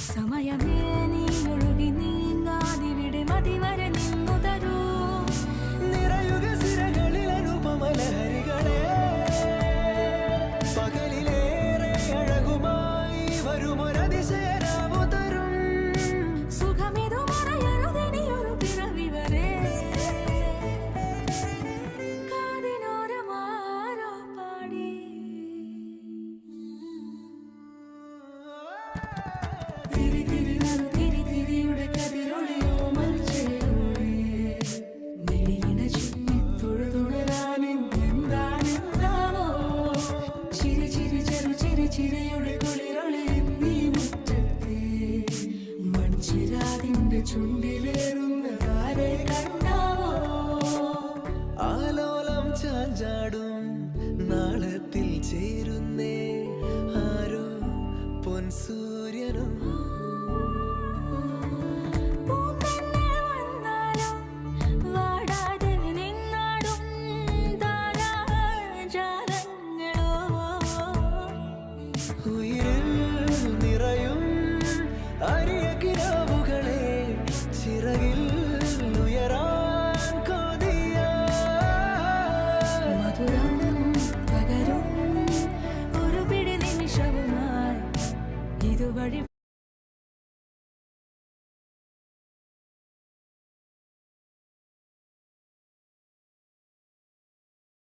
സമയമേ നീ ഒഴുകി നീങ്ങാതിവിടെ മതിവരെ നിന്നു തരൂ നിറയുക സിരകളിൽ അനുപമലഹരികളെ പകലിലേറെ അഴകുമായി വരുമൊരതിശയരാവു തരും സുഖമിതു മറയരുതെനിയൊരു പിറവി വരെ കാതിനോരമാരോ പാടി തിരി തിരി നറു തിരി തിരിയുടെ കതിരൊളിയോ മൽച്ചേരുളേ മിഴിയിണ ചുറ്റി തൊഴുതുണരാനെന്താണെന്താവോ ചിരി ചിരി ചെറു ചിരി ചിരിയുടെ കുളിരൊളി നീ മുറ്റത്തെ മൺചിരാതിന്റെ ചുണ്ടിലേറുന്നതാരെ കണ്ടാവോ ആലോലം ചാഞ്ചാടും നാളത്തിൽ ചേരുന്നേ ആരോ പൊൻസൂര്യനും പൂന്തന്നെ വന്നാലും വാടാതെ നിന്നാടും താരാജാലങ്ങളോ ഉയിരിൽ നിറയും അരിയ കിനാവുകളെ ചിറകിൽ ഉയരാൻ കൊതിയ മധുരം പകരും ഒരു പിടി നിമിഷവുമായി ഇതുവഴി